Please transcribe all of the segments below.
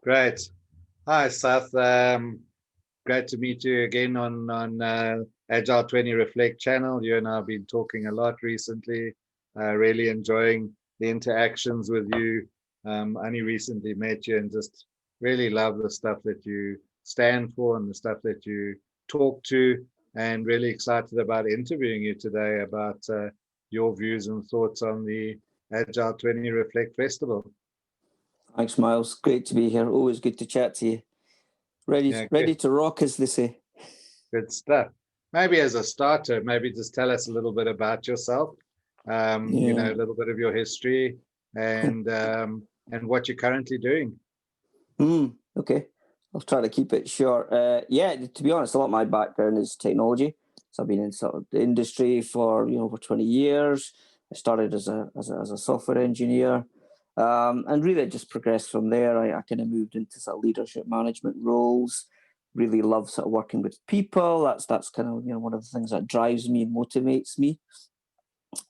Great. Hi, Seth. Great to meet you again on Agile 20 Reflect channel. You and I have been talking a lot recently. Really enjoying the interactions with you. Only recently met you and just really love the stuff that you stand for and the stuff that you talk to. And really excited about interviewing you today about your views and thoughts on the Agile 20 Reflect Festival. Thanks, Myles. Great to be here. Always good to chat to you. Ready, Yeah, ready to rock, as they say. good stuff. Maybe as a starter, maybe just tell us a little bit about yourself. A little bit of your history and what you're currently doing. Okay. I'll try to keep it short. To be honest, a lot of my background is technology. So I've been in sort of the industry for over 20 years. I started as a software engineer, and really just progressed from there. I kind of moved into sort of leadership management roles. Really love sort of working with people. That's kind of one of the things that drives me and motivates me.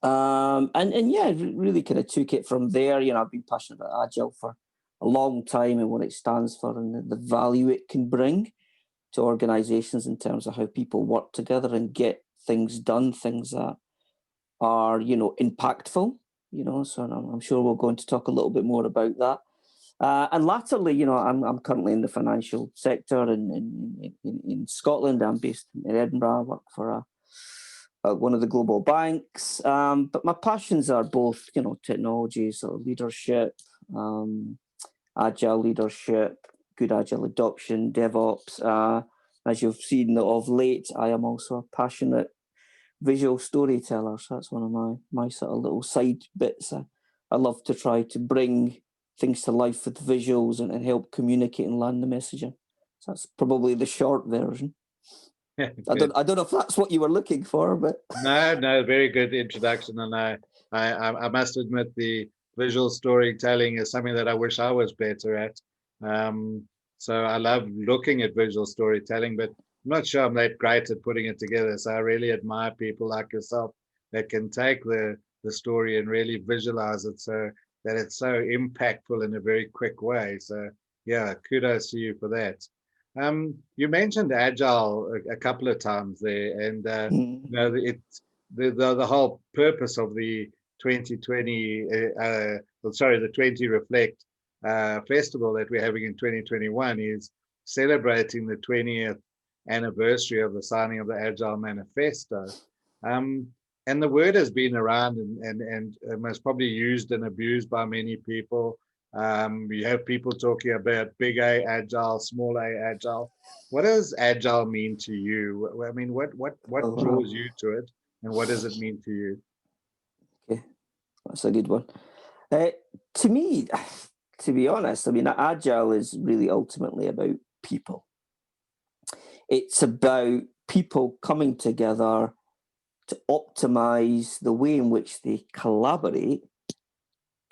Really kind of took it from there. I've been passionate about Agile for a long time and what it stands for and the value it can bring to organizations in terms of how people work together and get things done, things that are, impactful, so I'm sure we're going to talk a little bit more about that. And latterly, I'm currently in the financial sector in Scotland. I'm based in Edinburgh. I work for one of the global banks. But my passions are both, technology, sort of leadership, agile leadership, good agile adoption, DevOps. As you've seen of late, I am also a passionate visual storyteller. So that's one of my sort of little side bits. I love to try to bring things to life with visuals and help communicate and land the messaging. So that's probably the short version. I don't know if that's what you were looking for, but No, very good introduction. And I must admit the visual storytelling is something that I wish I was better at. So I love looking at visual storytelling, but I'm not sure I'm that great at putting it together. So I really admire people like yourself that can take the story and really visualize it so that it's so impactful in a very quick way. So yeah, kudos to you for that. You mentioned Agile a couple of times there, and the whole purpose of the 2020, the 20 Reflect festival that we're having in 2021 is celebrating the 20th anniversary of the signing of the Agile Manifesto. And the word has been around and most probably used and abused by many people. You have people talking about big A agile, small A agile. What does agile mean to you? I mean, what draws you to it, and what does it mean to you? Okay, that's a good one. To me, to be honest, I mean, agile is really ultimately about people. It's about people coming together to optimize the way in which they collaborate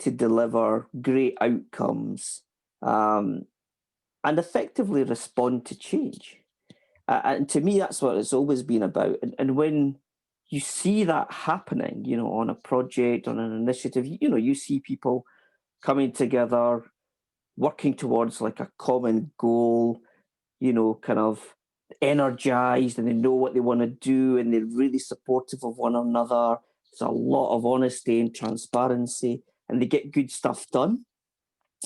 to deliver great outcomes and effectively respond to change. And to me, that's what it's always been about. And when you see that happening, on a project, on an initiative, you see people coming together, working towards like a common goal, kind of energized, and they know what they want to do, and they're really supportive of one another. There's a lot of honesty and transparency, and they get good stuff done.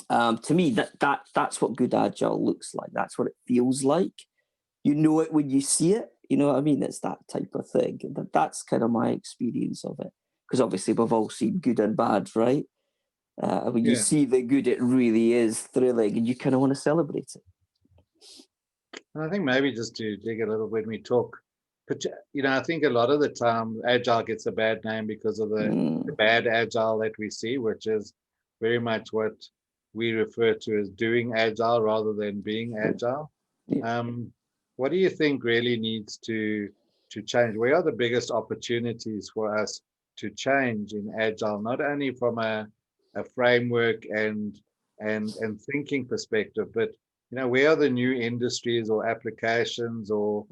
To me, that's what good agile looks like. That's what it feels like. You know it when you see it. You know what I mean? It's that type of thing. That's kind of my experience of it. Because obviously we've all seen good and bad, right? When you see the good, it really is thrilling, and you kind of want to celebrate it. I think maybe just to dig a little when we talk, but I think a lot of the time agile gets a bad name because of the bad agile that we see, which is very much what we refer to as doing agile rather than being agile. Yeah. What do you think really needs to change? Where are the biggest opportunities for us to change in agile, not only from a framework and thinking perspective, but where are the new industries or applications or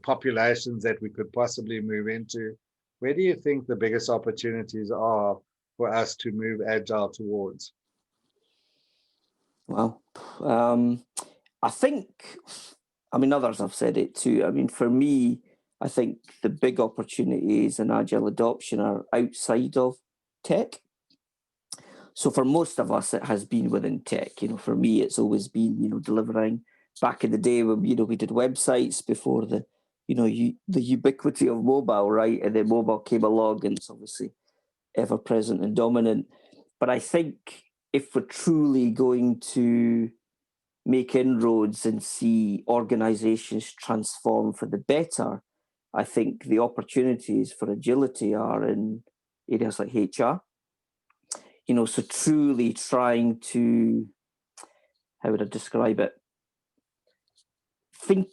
populations that we could possibly move into? Where do you think the biggest opportunities are for us to move agile towards? Well, I think, others have said it too. For me, I think the big opportunities in agile adoption are outside of tech. So for most of us, it has been within tech. For me, it's always been, delivering. Back in the day when, we did websites before the ubiquity of mobile, right? And then mobile came along and it's obviously ever present and dominant. But I think if we're truly going to make inroads and see organizations transform for the better, I think the opportunities for agility are in areas like HR. So truly trying to, how would I describe it? Think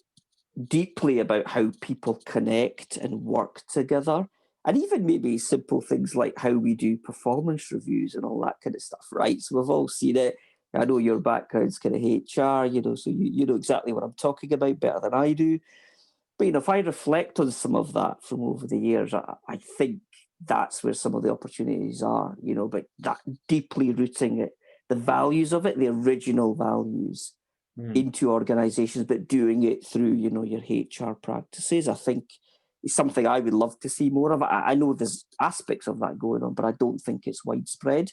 deeply about how people connect and work together. And even maybe simple things like how we do performance reviews and all that kind of stuff, right? So we've all seen it. I know your background's kind of HR, so you know exactly what I'm talking about better than I do. But, if I reflect on some of that from over the years, I think that's where some of the opportunities are, but that deeply rooting it, the values of it, the original values into organizations, but doing it through, your HR practices, I think is something I would love to see more of. I know there's aspects of that going on, but I don't think it's widespread.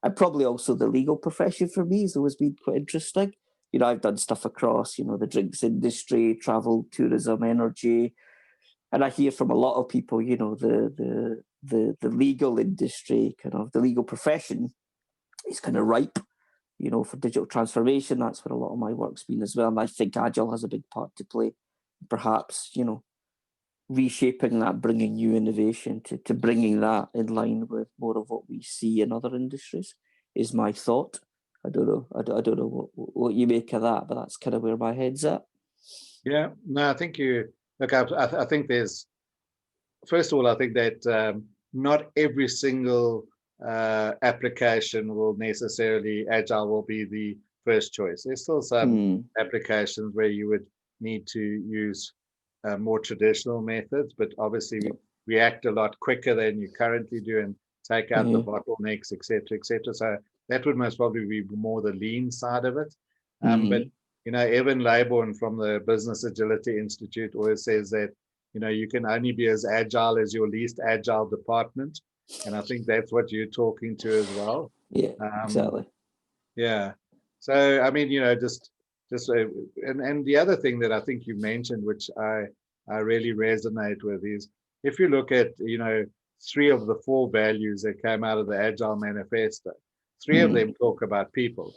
And probably also the legal profession for me has always been quite interesting. I've done stuff across, the drinks industry, travel, tourism, energy. And I hear from a lot of people, the legal industry, kind of the legal profession is kind of ripe, for digital transformation. That's where a lot of my work's been as well. And I think Agile has a big part to play. Perhaps, reshaping that, bringing new innovation to bringing that in line with more of what we see in other industries is my thought. I don't know. I don't know what you make of that, but that's kind of where my head's at. Yeah, no, I think you look. I think there's first of all, I think that not every single application will necessarily agile will be the first choice. There's still some applications where you would need to use more traditional methods, but obviously we react a lot quicker than you currently do and take out the bottlenecks, etc., etc. So that would most probably be more the lean side of it. But Evan Laybourne from the Business Agility Institute always says that you can only be as agile as your least agile department, and I think that's what you're talking to as well. Yeah, exactly. Yeah. So and the other thing that I think you mentioned, which I really resonate with, is if you look at 3 of the 4 values that came out of the Agile Manifesto, 3 of them talk about people.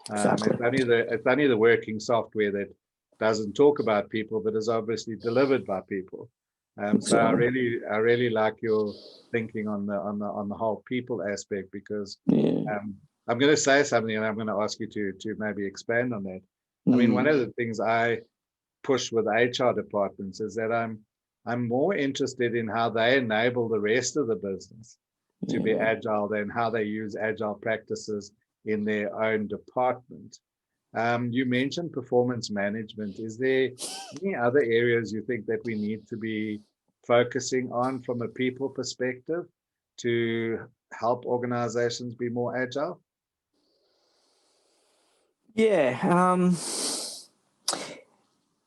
Exactly. It's only the working software that doesn't talk about people, but is obviously delivered by people. So I really like your thinking on the whole people aspect, because I'm going to say something and I'm going to ask you to maybe expand on that. I mean, one of the things I push with HR departments is that I'm more interested in how they enable the rest of the business to be agile than how they use agile practices in their own department. You mentioned performance management. Is there any other areas you think that we need to be focusing on from a people perspective to help organizations be more agile? Yeah.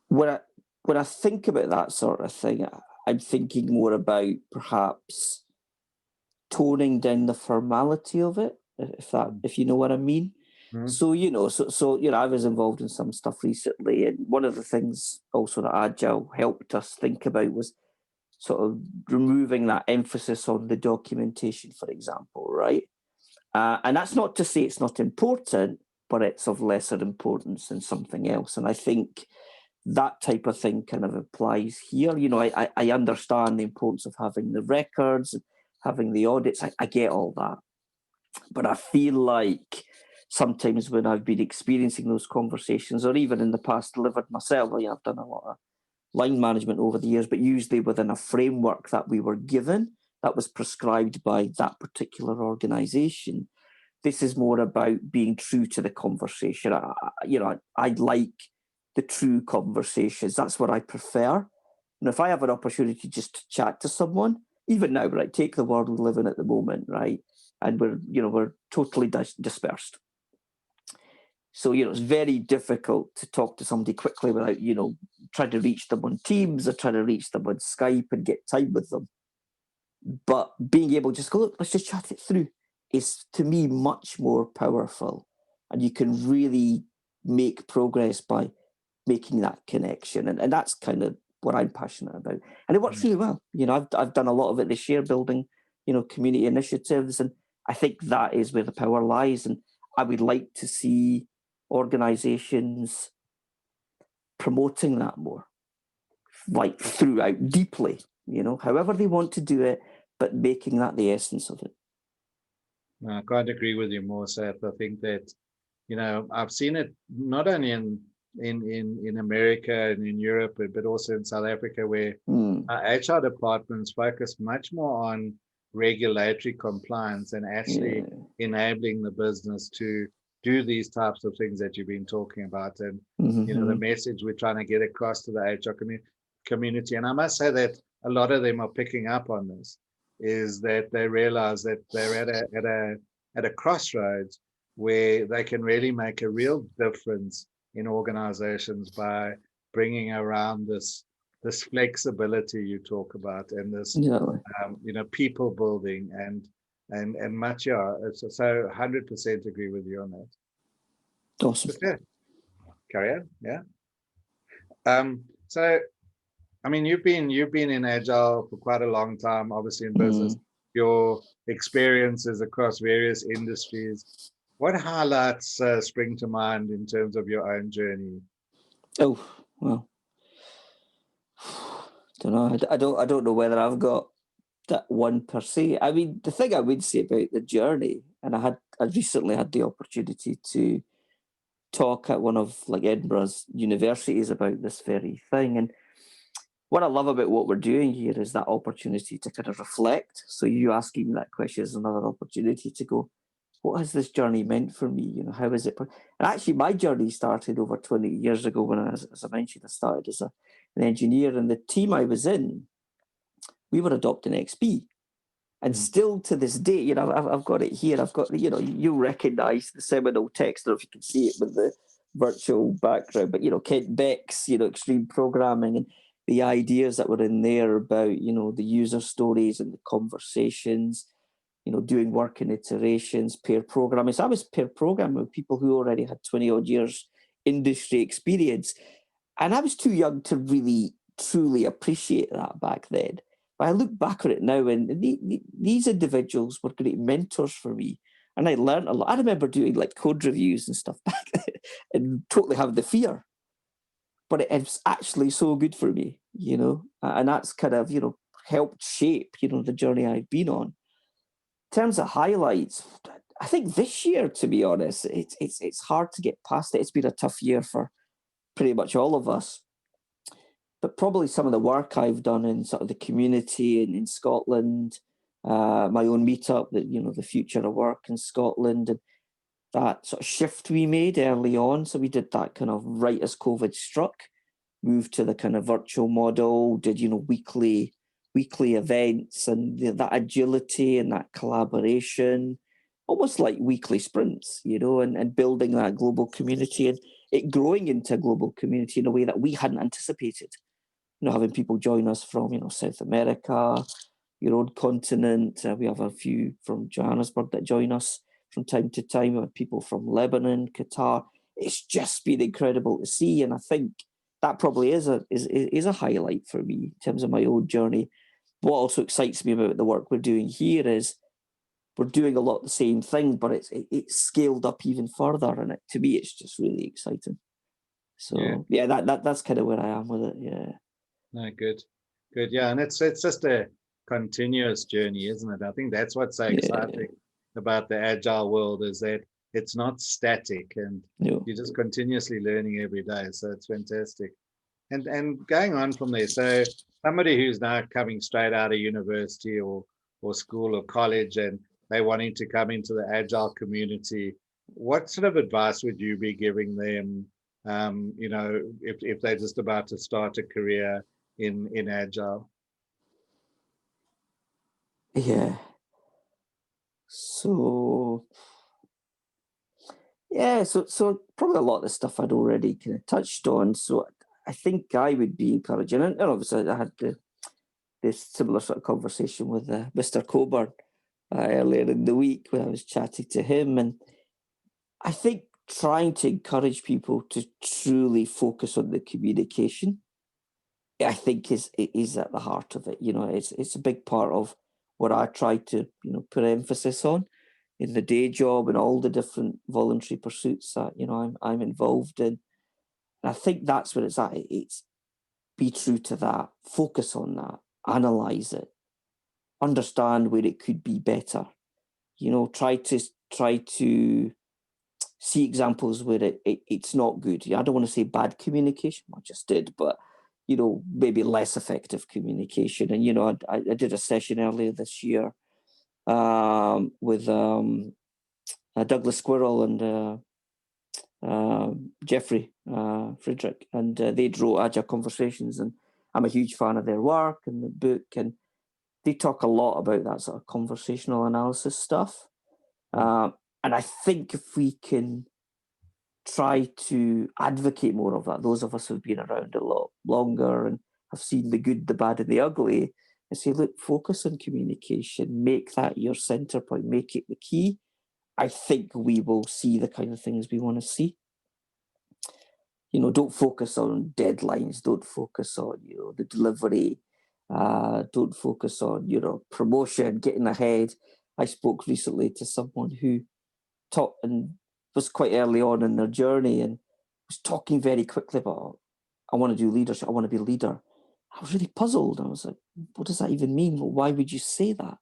When I think about that sort of thing, I'm thinking more about perhaps toning down the formality of it, if you know what I mean. So I was involved in some stuff recently, and one of the things also that Agile helped us think about was sort of removing that emphasis on the documentation, for example, right? And that's not to say it's not important, but it's of lesser importance than something else. And I think that type of thing kind of applies here. I understand the importance of having the records, having the audits. I get all that. But I feel like sometimes when I've been experiencing those conversations, or even in the past delivered myself, I've done a lot of line management over the years, but usually within a framework that we were given that was prescribed by that particular organization. This is more about being true to the conversation. I like the true conversations. That's what I prefer. And if I have an opportunity just to chat to someone, even now, right, take the world we live in at the moment, right, and we're totally dispersed. So, it's very difficult to talk to somebody quickly without, trying to reach them on Teams or trying to reach them on Skype and get time with them. But being able to just go, look, let's just chat it through is, to me, much more powerful. And you can really make progress by making that connection. And that's kind of what I'm passionate about. And it works really well. I've done a lot of it this year, building, community initiatives. And I think that is where the power lies. And I would like to see organizations promoting that more, like throughout deeply, however they want to do it, but making that the essence of it. No, I can't agree with you more, Seth. I think that, I've seen it not only in America and in Europe, but also in South Africa, where our HR departments focus much more on regulatory compliance and actually enabling the business to do these types of things that you've been talking about. And, the message we're trying to get across to the HR community. And I must say that a lot of them are picking up on this, is that they realize that they're at a crossroads where they can really make a real difference in organizations by bringing around this flexibility you talk about, and this people building and much. So 100% agree with you on that. Awesome. Okay. Carry on. Yeah. So I mean, you've been in Agile for quite a long time, obviously in business. Your experiences across various industries. What highlights spring to mind in terms of your own journey? Oh, well, don't know. I don't know whether I've got that one per se. I mean, the thing I would say about the journey, and I recently had the opportunity to talk at one of Edinburgh's universities about this very thing. And what I love about what we're doing here is that opportunity to kind of reflect. So you asking that question is another opportunity to go, what has this journey meant for me? How is it? And actually, my journey started over 20 years ago when, as I mentioned, I started as an engineer, and the team I was in, we were adopting XP. And still to this day, I've got it here. I've got, you recognize the seminal text, or if you can see it with the virtual background, but, Kent Beck's, extreme programming, and the ideas that were in there about, the user stories and the conversations, doing work in iterations, pair programming. So I was pair programming with people who already had 20 odd years industry experience. And I was too young to really, truly appreciate that back then. But I look back at it now, and these individuals were great mentors for me. And I learned a lot. I remember doing code reviews and stuff back then and totally having the fear. But it's actually so good for me, and that's kind of, helped shape, the journey I've been on. In terms of highlights, I think this year, to be honest, it's hard to get past it. It's been a tough year for pretty much all of us. But probably some of the work I've done in sort of the community in Scotland, my own meetup, the future of work in Scotland, and that sort of shift we made early on. So we did that kind of right as COVID struck, moved to the kind of virtual model, did, weekly events, and that agility and that collaboration, almost like weekly sprints, and building that global community and it growing into a global community in a way that we hadn't anticipated. Having people join us from, South America, your own continent. We have a few from Johannesburg that join us from time to time. We have people from Lebanon, Qatar. It's just been incredible to see. And I think that probably is a highlight for me in terms of my own journey. What also excites me about the work we're doing here is we're doing a lot of the same thing, but it's scaled up even further. And to me, it's just really exciting. So yeah, that's kind of where I am with it. Yeah. No, good. Yeah, and it's just a continuous journey, isn't it? I think that's what's so exciting about the agile world, is that it's not static, and you're just continuously learning every day. So it's fantastic. And going on from there, so somebody who's now coming straight out of university or school or college, and they wanting to come into the agile community, what sort of advice would you be giving them? If they're just about to start a career in agile? Yeah. So Yeah, so probably a lot of the stuff I'd already kind of touched on. So I think I would be encouraging, and obviously I had this similar sort of conversation with Mr. Coburn earlier in the week when I was chatting to him, and I think trying to encourage people to truly focus on the communication, I think is at the heart of it. It's a big part of what I try to put emphasis on in the day job and all the different voluntary pursuits that I'm involved in. And I think that's where it's at. It's be true to that, focus on that, analyze it, understand where it could be better. Try to see examples where it's not good. I don't want to say bad communication, I just did, but maybe less effective communication. And I did a session earlier this year with Douglas Squirrel and Jeffrey Friedrich, and they wrote Agile Conversations, and I'm a huge fan of their work and the book, and they talk a lot about that sort of conversational analysis stuff. And I think if we can try to advocate more of that, those of us who've been around a lot longer and have seen the good, the bad, and the ugly, and say, look, focus on communication, make that your center point, make it the key. I think we will see the kind of things we want to see. Don't focus on deadlines, don't focus on, the delivery, don't focus on, promotion, getting ahead. I spoke recently to someone who taught and was quite early on in their journey and was talking very quickly about, I want to do leadership, I want to be a leader. I was really puzzled. I was like, what does that even mean? Well, why would you say that?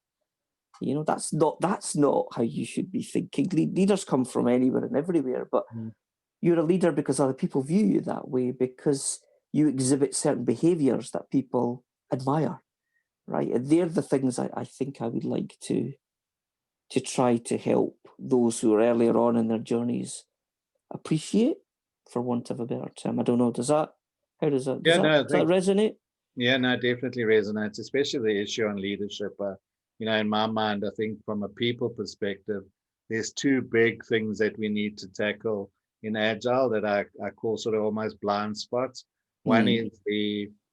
That's not how you should be thinking. Leaders come from anywhere and everywhere, but you're a leader because other people view you that way, because you exhibit certain behaviors that people admire, right? And they're the things I think I would like to try to help those who are earlier on in their journeys appreciate, for want of a better term. I don't know, does that resonate? Yeah, no, it definitely resonates, especially the issue on leadership. In my mind, I think from a people perspective, there's two big things that we need to tackle in Agile that I call sort of almost blind spots. One is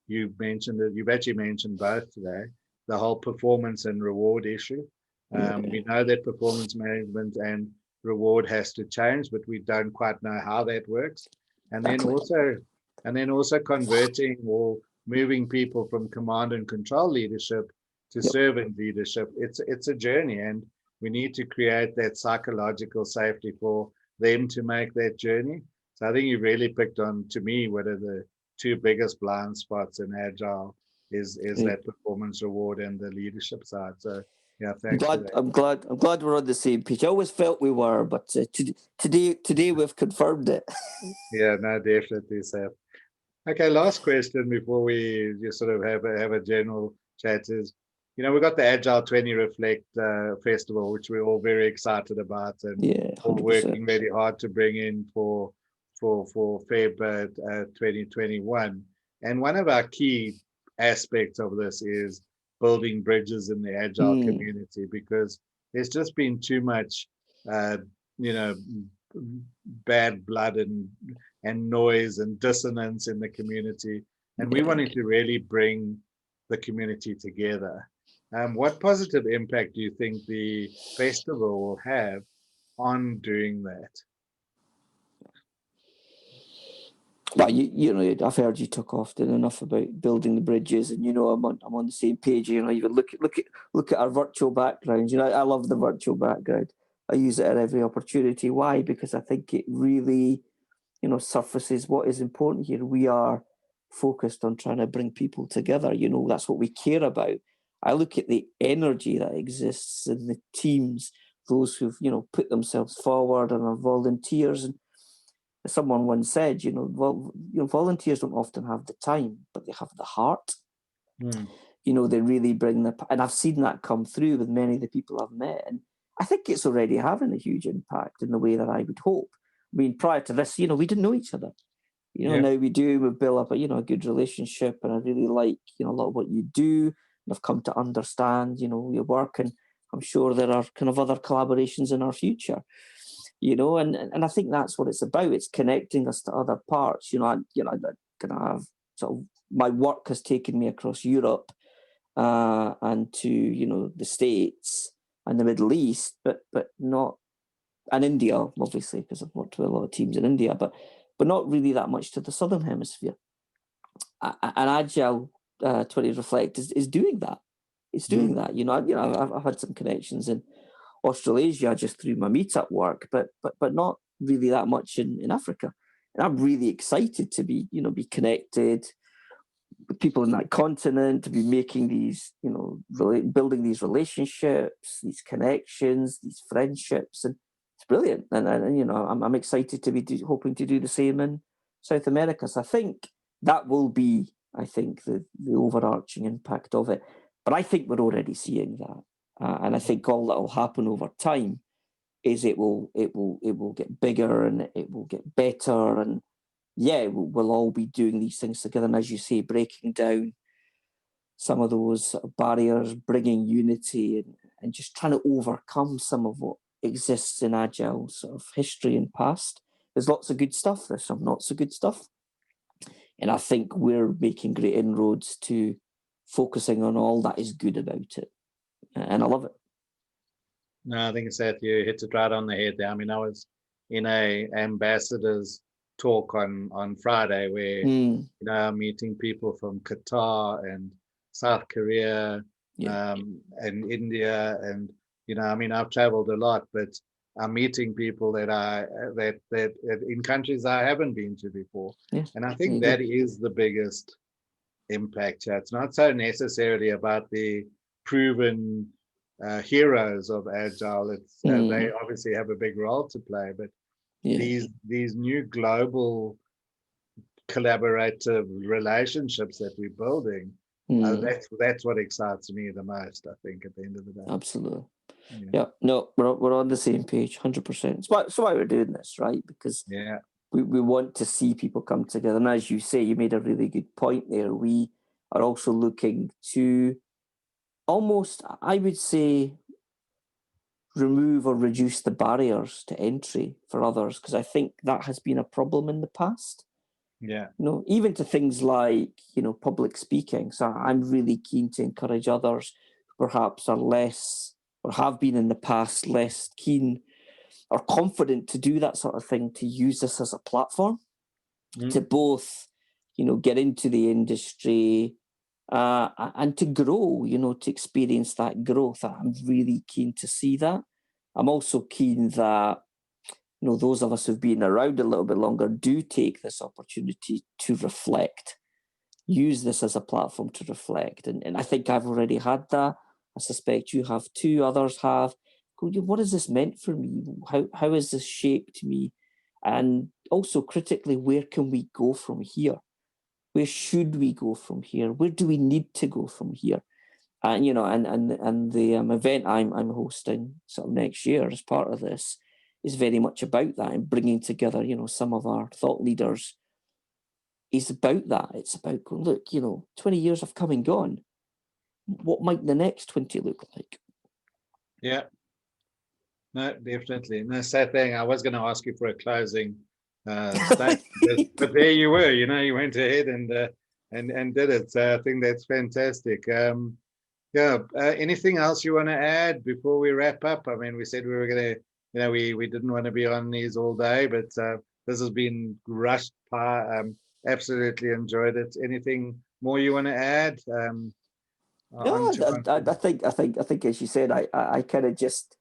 you've actually mentioned both today, the whole performance and reward issue. We know that performance management and reward has to change, but we don't quite know how that works. And then also converting or moving people from command and control leadership to servant leadership. It's a journey, and we need to create that psychological safety for them to make that journey. So I think you really picked on, to me, what are the two biggest blind spots in Agile is that performance reward and the leadership side. So yeah, thanks for that. I'm glad we're on the same page. I always felt we were, but today we've confirmed it. Yeah, no, definitely, Seth. Okay, last question before we just sort of have a general chat is, we got the Agile 20 Reflect Festival, which we're all very excited about, and all 100%. working very hard to bring in for Feb 2021. And one of our key aspects of this is building bridges in the Agile community, because there's just been too much, you know, bad blood and noise and dissonance in the community, and we wanted to really bring the community together. What positive impact do you think the festival will have on doing that? Well, I've heard you talk often enough about building the bridges, and I'm on the same page. Even look at our virtual backgrounds. I love the virtual background. I use it at every opportunity. Why? Because I think it really, surfaces what is important here. We are focused on trying to bring people together. That's what we care about. I look at the energy that exists in the teams, those who've put themselves forward and are volunteers. And someone once said, volunteers don't often have the time, but they have the heart. They really bring and I've seen that come through with many of the people I've met, and I think it's already having a huge impact in the way that I would hope. I mean, prior to this, we didn't know each other. Now we do. We've built up a good relationship, and I really like a lot of what you do. And I've come to understand your work, and I'm sure there are kind of other collaborations in our future. and I think that's what it's about. It's connecting us to other parts. I kind of have sort of, my work has taken me across Europe and to the States and the Middle East, but not, and India obviously, because I've worked with a lot of teams in India, but not really that much to the Southern Hemisphere. And Agile 20 Reflect is doing that. It's doing that. I've had some connections in Australasia just through my meetup work, but not really that much in Africa. And I'm really excited to be connected with people in that continent, to be making these, building these relationships, these connections, these friendships, and it's brilliant. And I'm excited to be hoping to do the same in South America. So I think that will be, the overarching impact of it. But I think we're already seeing that, and I think all that will happen over time is it will get bigger and it will get better, and we'll all be doing these things together. And as you say, breaking down some of those sort of barriers, bringing unity, and just trying to overcome some of what exists in Agile sort of history and past. There's lots of good stuff. There's some not so good stuff. And I think we're making great inroads to focusing on all that is good about it. And I love it. No, I think Seth, you hit it right on the head there. I mean, I was in a ambassador's talk on Friday where I'm meeting people from Qatar and South Korea and India, and I've traveled a lot, but I'm meeting people that in countries I haven't been to before, and I think that is the biggest impact. It's not so necessarily about the proven heroes of Agile. It's they obviously have a big role to play, but these new global collaborative relationships that we're building, that's what excites me the most, I think, at the end of the day. Absolutely. Yeah. No, we're on the same page, 100%. It's why we're doing this, right? Because we want to see people come together. And as you say, you made a really good point there. We are also looking to almost, I would say, remove or reduce the barriers to entry for others, because I think that has been a problem in the past. Yeah. Even to things like, public speaking. So I'm really keen to encourage others who perhaps are less, or have been in the past, less keen or confident to do that sort of thing, to use this as a platform to both, get into the industry and to grow, to experience that growth. I'm really keen to see that. I'm also keen that, those of us who've been around a little bit longer do take this opportunity to reflect, use this as a platform to reflect. And I think I've already had that. I suspect you have too, others have. What has this meant for me? How has this shaped me? And also critically, where can we go from here? Where should we go from here? Where do we need to go from here? And and the event I'm hosting sort of next year as part of this is very much about that, and bringing together some of our thought leaders. Is about that. It's about going, look, 20 years have come and gone. What might the next 20 look like? Yeah. No, definitely. No, sad thing. I was going to ask you for a closing statement, but there you were. You went ahead and did it. So I think that's fantastic. Anything else you want to add before we wrap up? I mean, we said we were going to, we didn't want to be on these all day, but this has been rushed by. Absolutely enjoyed it. Anything more you want to add? No, I think as you said, I kind of just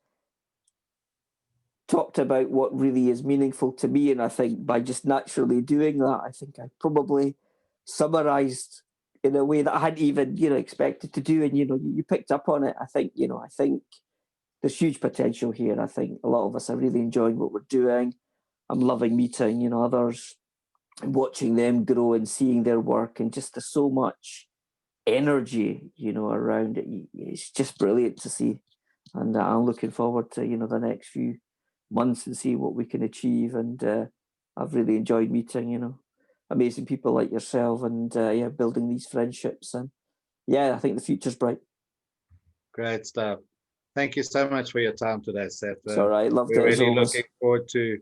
talked about what really is meaningful to me, and I think by just naturally doing that, I think I probably summarized in a way that I hadn't even expected to do, and you picked up on it. I think there's huge potential here. I think a lot of us are really enjoying what we're doing. I'm loving meeting others and watching them grow and seeing their work, and just there's so much energy around it. It's just brilliant to see, and I'm looking forward to the next few months and see what we can achieve. And I've really enjoyed meeting amazing people like yourself, and building these friendships. And I think the future's bright. Great stuff. Thank you so much for your time today, Seth. It's all right. Loved We're it as really always. looking forward to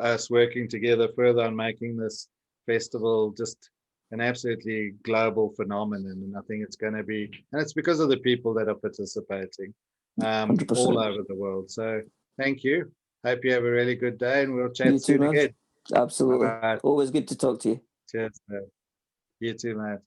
us working together further on making this festival just an absolutely global phenomenon. And I think it's going to be, and it's because of the people that are participating 100%. all over the world. So thank you. Hope you have a really good day, and we'll chat You too, soon man. again. Absolutely. All right. Always good to talk to you. Cheers. You too, mate.